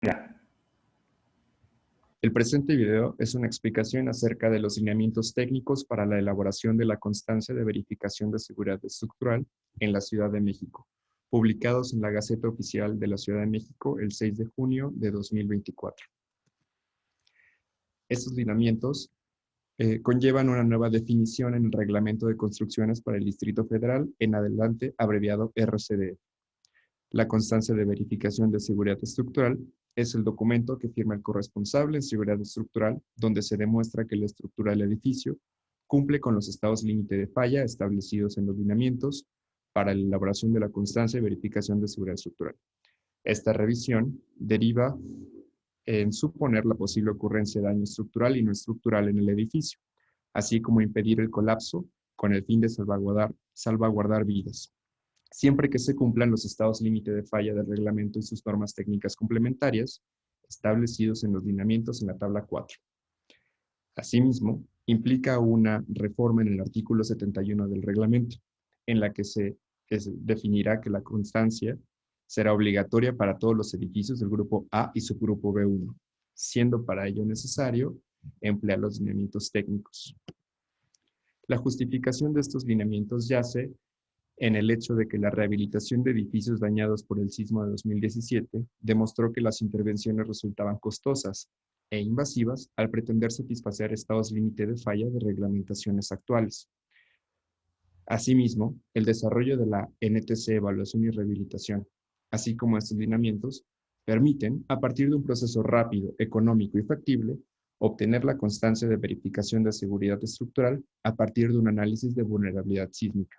Ya. El presente video es una explicación acerca de los lineamientos técnicos para la elaboración de la constancia de verificación de seguridad estructural en la Ciudad de México, publicados en la Gaceta Oficial de la Ciudad de México el 6 de junio de 2024. Estos lineamientos conllevan una nueva definición en el Reglamento de Construcciones para el Distrito Federal, en adelante abreviado RCDE. La constancia de verificación de seguridad estructural es el documento que firma el corresponsable en seguridad estructural, donde se demuestra que la estructura del edificio cumple con los estados límite de falla establecidos en los lineamientos para la elaboración de la constancia de verificación de seguridad estructural. Esta revisión deriva en suponer la posible ocurrencia de daño estructural y no estructural en el edificio, así como impedir el colapso con el fin de salvaguardar vidas, siempre que se cumplan los estados límite de falla del reglamento y sus normas técnicas complementarias establecidos en los lineamientos en la tabla 4. Asimismo, implica una reforma en el artículo 71 del reglamento, en la que se definirá que la constancia será obligatoria para todos los edificios del grupo A y subgrupo B1, siendo para ello necesario emplear los lineamientos técnicos. La justificación de estos lineamientos yace en el hecho de que la rehabilitación de edificios dañados por el sismo de 2017 demostró que las intervenciones resultaban costosas e invasivas al pretender satisfacer estados límite de falla de reglamentaciones actuales. Asimismo, el desarrollo de la NTC Evaluación y Rehabilitación, así como estos lineamientos, permiten, a partir de un proceso rápido, económico y factible, obtener la constancia de verificación de seguridad estructural a partir de un análisis de vulnerabilidad sísmica,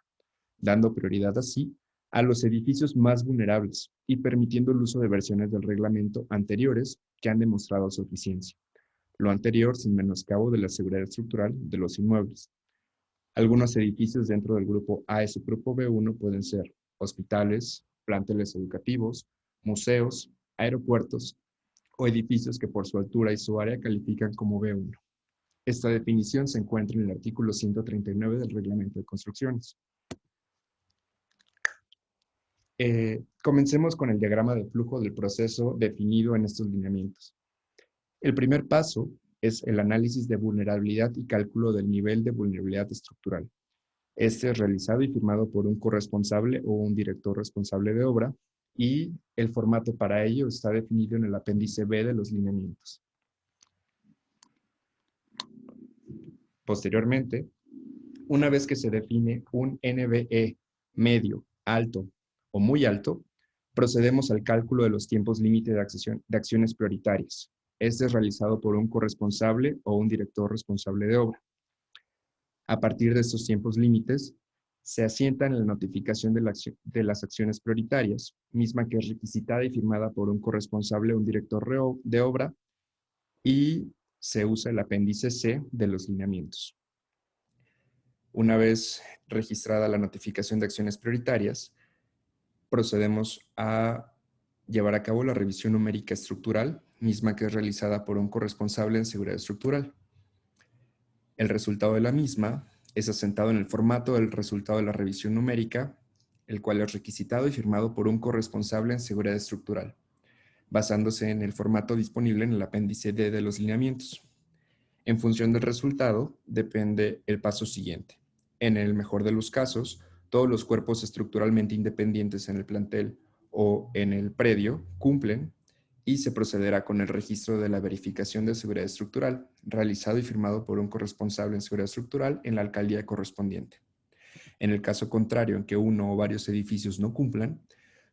dando prioridad así a los edificios más vulnerables y permitiendo el uso de versiones del reglamento anteriores que han demostrado su eficiencia. Lo anterior sin menoscabo de la seguridad estructural de los inmuebles. Algunos edificios dentro del grupo A y subgrupo B1 pueden ser hospitales, planteles educativos, museos, aeropuertos o edificios que por su altura y su área califican como B1. Esta definición se encuentra en el artículo 139 del Reglamento de Construcciones. Comencemos con el diagrama de flujo del proceso definido en estos lineamientos. El primer paso es el análisis de vulnerabilidad y cálculo del nivel de vulnerabilidad estructural. Este es realizado y firmado por un corresponsable o un director responsable de obra y el formato para ello está definido en el apéndice B de los lineamientos. Posteriormente, una vez que se define un NBE medio, alto o muy alto, procedemos al cálculo de los tiempos límite de acciones prioritarias. Este es realizado por un corresponsable o un director responsable de obra. A partir de estos tiempos límites, se asienta en la notificación de las acciones prioritarias, misma que es requisitada y firmada por un corresponsable o un director de obra, y se usa el apéndice C de los lineamientos. Una vez registrada la notificación de acciones prioritarias, procedemos a llevar a cabo la revisión numérica estructural, misma que es realizada por un corresponsable en seguridad estructural. El resultado de la misma es asentado en el formato del resultado de la revisión numérica, el cual es requisitado y firmado por un corresponsable en seguridad estructural, basándose en el formato disponible en el apéndice D de los lineamientos. En función del resultado, depende el paso siguiente. En el mejor de los casos, todos los cuerpos estructuralmente independientes en el plantel o en el predio cumplen y se procederá con el registro de la verificación de seguridad estructural, realizado y firmado por un corresponsable en seguridad estructural en la alcaldía correspondiente. En el caso contrario, en que uno o varios edificios no cumplan,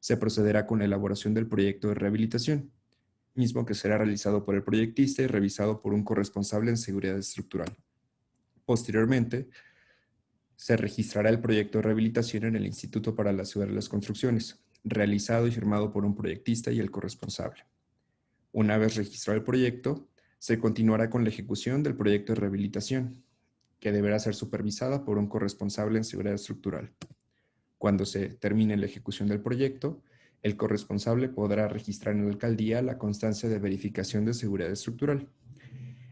se procederá con la elaboración del proyecto de rehabilitación, mismo que será realizado por el proyectista y revisado por un corresponsable en seguridad estructural. Posteriormente, se registrará el proyecto de rehabilitación en el Instituto para la Ciudad de las Construcciones, realizado y firmado por un proyectista y el corresponsable. Una vez registrado el proyecto, se continuará con la ejecución del proyecto de rehabilitación, que deberá ser supervisada por un corresponsable en seguridad estructural. Cuando se termine la ejecución del proyecto, el corresponsable podrá registrar en la alcaldía la constancia de verificación de seguridad estructural.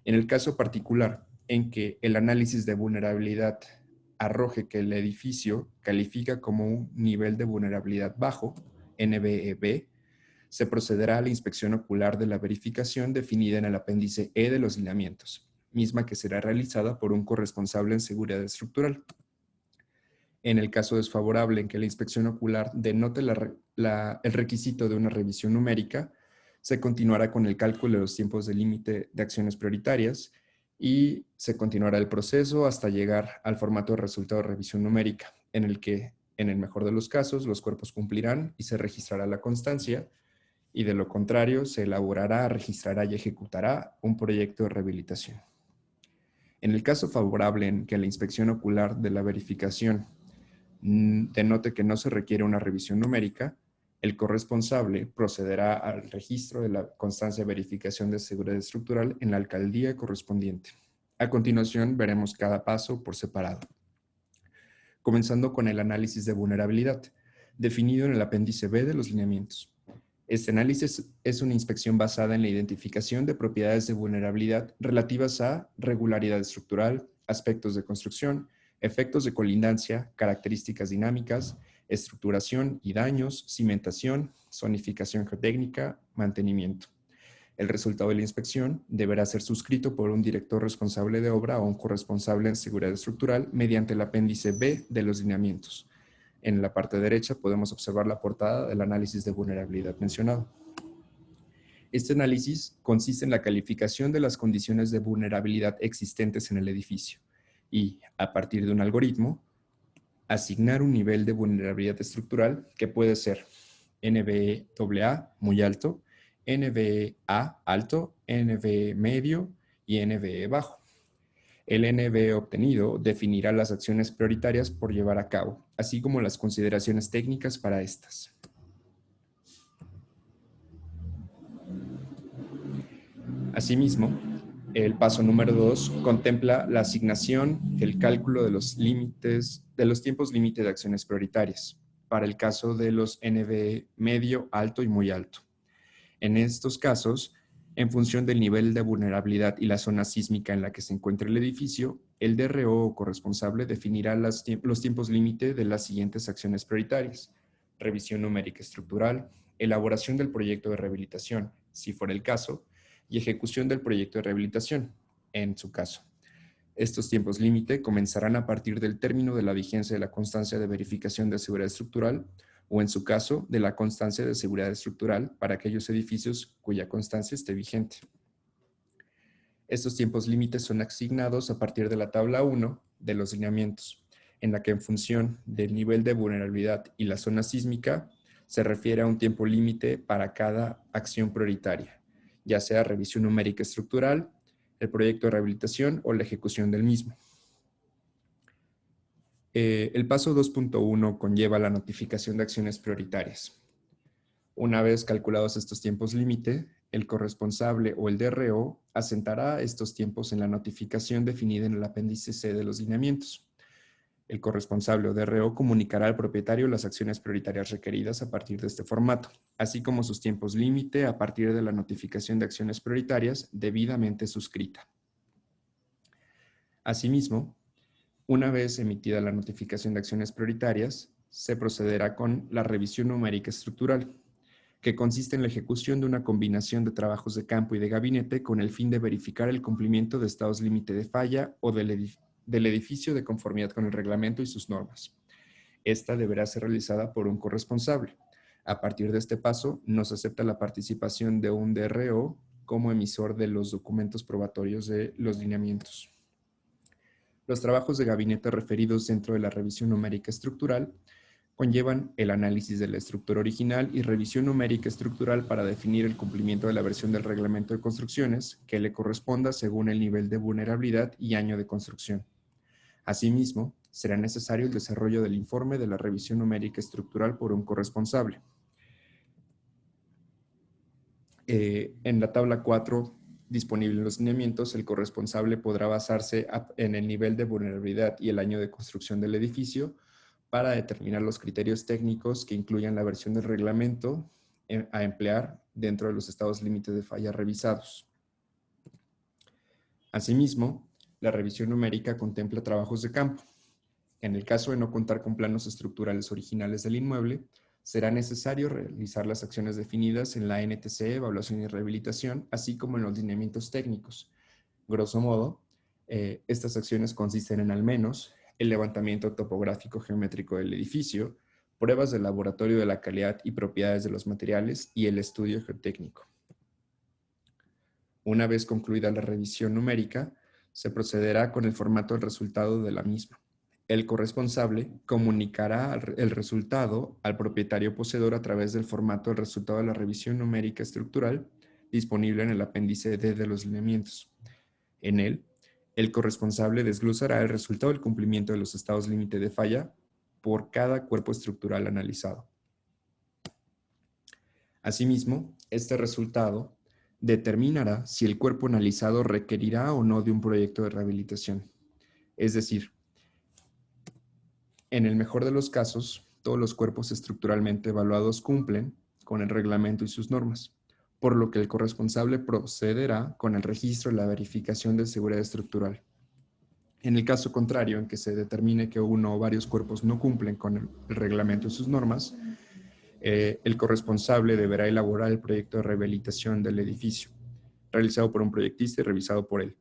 En el caso particular en que el análisis de vulnerabilidad arroje que el edificio califica como un nivel de vulnerabilidad bajo, NBEB, se procederá a la inspección ocular de la verificación definida en el apéndice E de los lineamientos, misma que será realizada por un corresponsable en seguridad estructural. En el caso desfavorable en que la inspección ocular denote el requisito de una revisión numérica, se continuará con el cálculo de los tiempos de límite de acciones prioritarias y se continuará el proceso hasta llegar al formato de resultado de revisión numérica, en el que, en el mejor de los casos, los cuerpos cumplirán y se registrará la constancia, y de lo contrario, se elaborará, registrará y ejecutará un proyecto de rehabilitación. En el caso favorable en que la inspección ocular de la verificación denote que no se requiere una revisión numérica, el corresponsable procederá al registro de la constancia de verificación de seguridad estructural en la alcaldía correspondiente. A continuación, veremos cada paso por separado. Comenzando con el análisis de vulnerabilidad, definido en el apéndice B de los lineamientos. Este análisis es una inspección basada en la identificación de propiedades de vulnerabilidad relativas a regularidad estructural, aspectos de construcción, efectos de colindancia, características dinámicas, estructuración y daños, cimentación, zonificación geotécnica, mantenimiento. El resultado de la inspección deberá ser suscrito por un director responsable de obra o un corresponsable en seguridad estructural mediante el apéndice B de los lineamientos. En la parte derecha podemos observar la portada del análisis de vulnerabilidad mencionado. Este análisis consiste en la calificación de las condiciones de vulnerabilidad existentes en el edificio y, a partir de un algoritmo, asignar un nivel de vulnerabilidad estructural que puede ser NVE AA muy alto, NVE A alto, NVE medio y NVE bajo. El NVE obtenido definirá las acciones prioritarias por llevar a cabo, así como las consideraciones técnicas para estas. Asimismo, el paso número 2 contempla la asignación, el cálculo de los tiempos límite de acciones prioritarias, para el caso de los NVE medio, alto y muy alto. En estos casos, en función del nivel de vulnerabilidad y la zona sísmica en la que se encuentra el edificio, el DRO o corresponsable definirá los tiempos límite de las siguientes acciones prioritarias: revisión numérica estructural, elaboración del proyecto de rehabilitación, si fuera el caso, y ejecución del proyecto de rehabilitación, en su caso. Estos tiempos límite comenzarán a partir del término de la vigencia de la constancia de verificación de seguridad estructural o, en su caso, de la constancia de seguridad estructural para aquellos edificios cuya constancia esté vigente. Estos tiempos límites son asignados a partir de la tabla 1 de los lineamientos, en la que en función del nivel de vulnerabilidad y la zona sísmica se refiere a un tiempo límite para cada acción prioritaria, ya sea revisión numérica estructural, el proyecto de rehabilitación o la ejecución del mismo. El paso 2.1 conlleva la notificación de acciones prioritarias. Una vez calculados estos tiempos límite, el corresponsable o el DRO asentará estos tiempos en la notificación definida en el apéndice C de los lineamientos. El corresponsable o DRO comunicará al propietario las acciones prioritarias requeridas a partir de este formato, así como sus tiempos límite a partir de la notificación de acciones prioritarias debidamente suscrita. Asimismo, una vez emitida la notificación de acciones prioritarias, se procederá con la revisión numérica estructural, que consiste en la ejecución de una combinación de trabajos de campo y de gabinete con el fin de verificar el cumplimiento de estados límite de falla o del edificio de conformidad con el reglamento y sus normas. Esta deberá ser realizada por un corresponsable. A partir de este paso, no se acepta la participación de un DRO como emisor de los documentos probatorios de los lineamientos. Los trabajos de gabinete referidos dentro de la revisión numérica estructural conllevan el análisis de la estructura original y revisión numérica estructural para definir el cumplimiento de la versión del reglamento de construcciones que le corresponda según el nivel de vulnerabilidad y año de construcción. Asimismo, será necesario el desarrollo del informe de la revisión numérica estructural por un corresponsable. En la tabla 4 disponible en los lineamientos, el corresponsable podrá basarse en el nivel de vulnerabilidad y el año de construcción del edificio para determinar los criterios técnicos que incluyan la versión del reglamento a emplear dentro de los estados límites de falla revisados. Asimismo, la revisión numérica contempla trabajos de campo. En el caso de no contar con planos estructurales originales del inmueble, será necesario realizar las acciones definidas en la NTC, evaluación y rehabilitación, así como en los lineamientos técnicos. Grosso modo, estas acciones consisten en al menos el levantamiento topográfico geométrico del edificio, pruebas de laboratorio de la calidad y propiedades de los materiales y el estudio geotécnico. Una vez concluida la revisión numérica, se procederá con el formato del resultado de la misma. El corresponsable comunicará el resultado al propietario poseedor a través del formato del resultado de la revisión numérica estructural disponible en el apéndice D de los lineamientos. En él, el corresponsable desglosará el resultado del cumplimiento de los estados límite de falla por cada cuerpo estructural analizado. Asimismo, este resultado determinará si el cuerpo analizado requerirá o no de un proyecto de rehabilitación. Es decir, en el mejor de los casos, todos los cuerpos estructuralmente evaluados cumplen con el reglamento y sus normas, por lo que el corresponsable procederá con el registro y la verificación de seguridad estructural. En el caso contrario, en que se determine que uno o varios cuerpos no cumplen con el reglamento y sus normas, el corresponsable deberá elaborar el proyecto de rehabilitación del edificio, realizado por un proyectista y revisado por él.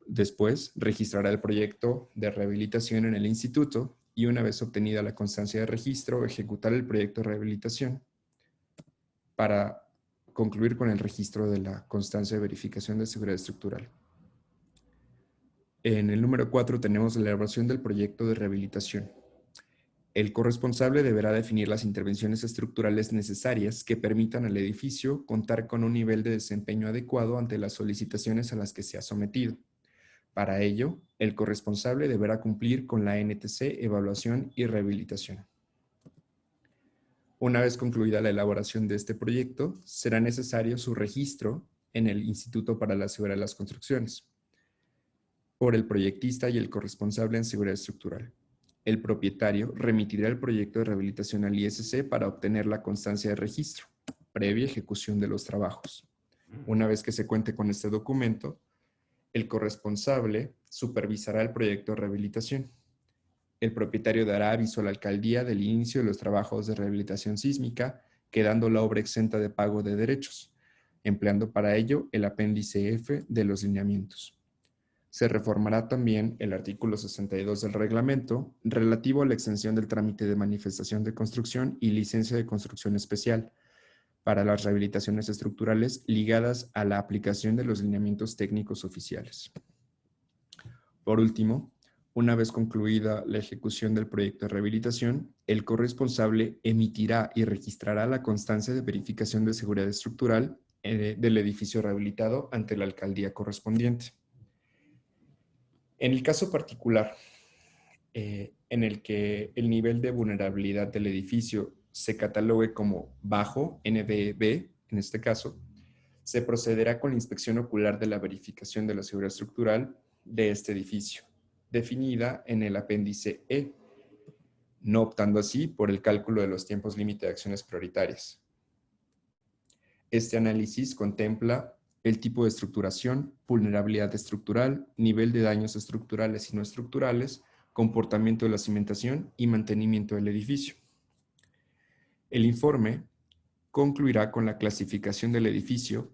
Después, registrará el proyecto de rehabilitación en el instituto y una vez obtenida la constancia de registro, ejecutar el proyecto de rehabilitación para concluir con el registro de la constancia de verificación de seguridad estructural. En el número 4 tenemos la elaboración del proyecto de rehabilitación. El corresponsable deberá definir las intervenciones estructurales necesarias que permitan al edificio contar con un nivel de desempeño adecuado ante las solicitaciones a las que se ha sometido. Para ello, el corresponsable deberá cumplir con la NTC, evaluación y rehabilitación. Una vez concluida la elaboración de este proyecto, será necesario su registro en el Instituto para la Seguridad de las Construcciones por el proyectista y el corresponsable en seguridad estructural. El propietario remitirá el proyecto de rehabilitación al ISC para obtener la constancia de registro, previa ejecución de los trabajos. Una vez que se cuente con este documento, el corresponsable supervisará el proyecto de rehabilitación. El propietario dará aviso a la alcaldía del inicio de los trabajos de rehabilitación sísmica, quedando la obra exenta de pago de derechos, empleando para ello el apéndice F de los lineamientos. Se reformará también el artículo 62 del reglamento relativo a la extensión del trámite de manifestación de construcción y licencia de construcción especial para las rehabilitaciones estructurales ligadas a la aplicación de los lineamientos técnicos oficiales. Por último, una vez concluida la ejecución del proyecto de rehabilitación, el corresponsable emitirá y registrará la constancia de verificación de seguridad estructural del edificio rehabilitado ante la alcaldía correspondiente. En el caso particular, en el que el nivel de vulnerabilidad del edificio se catalogue como bajo, NVB, en este caso, se procederá con la inspección ocular de la verificación de la seguridad estructural de este edificio, definida en el apéndice E, no optando así por el cálculo de los tiempos límite de acciones prioritarias. Este análisis contempla el tipo de estructuración, vulnerabilidad estructural, nivel de daños estructurales y no estructurales, comportamiento de la cimentación y mantenimiento del edificio. El informe concluirá con la clasificación del edificio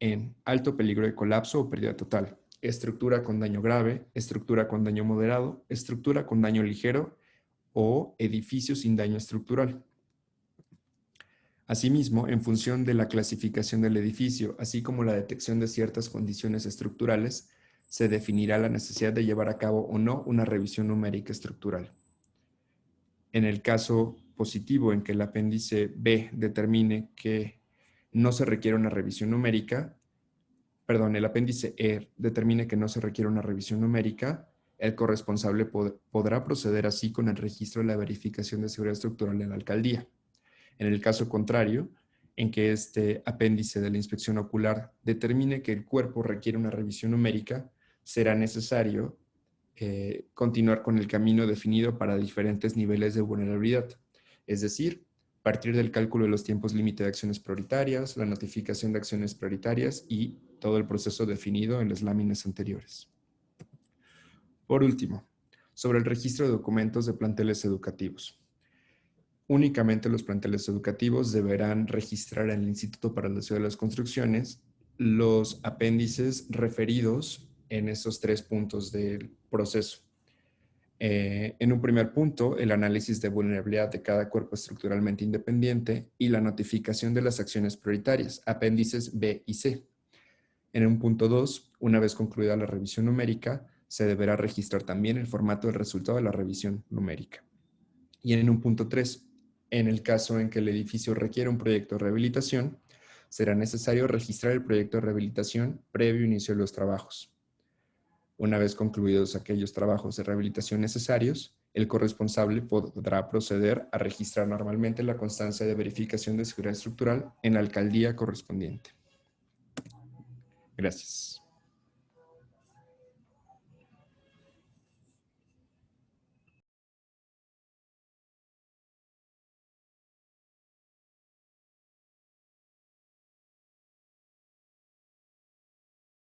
en alto peligro de colapso o pérdida total, estructura con daño grave, estructura con daño moderado, estructura con daño ligero o edificio sin daño estructural. Asimismo, en función de la clasificación del edificio, así como la detección de ciertas condiciones estructurales, se definirá la necesidad de llevar a cabo o no una revisión numérica estructural. En el caso positivo en que el apéndice B determine que no se requiere una revisión numérica, el apéndice E determine que no se requiere una revisión numérica, el corresponsable podrá proceder así con el registro de la verificación de seguridad estructural en la alcaldía. En el caso contrario, en que este apéndice de la inspección ocular determine que el cuerpo requiere una revisión numérica, será necesario continuar con el camino definido para diferentes niveles de vulnerabilidad, es decir, partir del cálculo de los tiempos límite de acciones prioritarias, la notificación de acciones prioritarias y todo el proceso definido en las láminas anteriores. Por último, sobre el registro de documentos de planteles educativos. Únicamente los planteles educativos deberán registrar en el Instituto para el Desarrollo de las Construcciones los apéndices referidos en estos 3 puntos del proceso. En un primer punto, el análisis de vulnerabilidad de cada cuerpo estructuralmente independiente y la notificación de las acciones prioritarias, apéndices B y C. En un punto 2, una vez concluida la revisión numérica, se deberá registrar también el formato del resultado de la revisión numérica. Y en un punto 3, en el caso en que el edificio requiera un proyecto de rehabilitación, será necesario registrar el proyecto de rehabilitación previo inicio de los trabajos. Una vez concluidos aquellos trabajos de rehabilitación necesarios, el corresponsable podrá proceder a registrar normalmente la constancia de verificación de seguridad estructural en la alcaldía correspondiente. Gracias.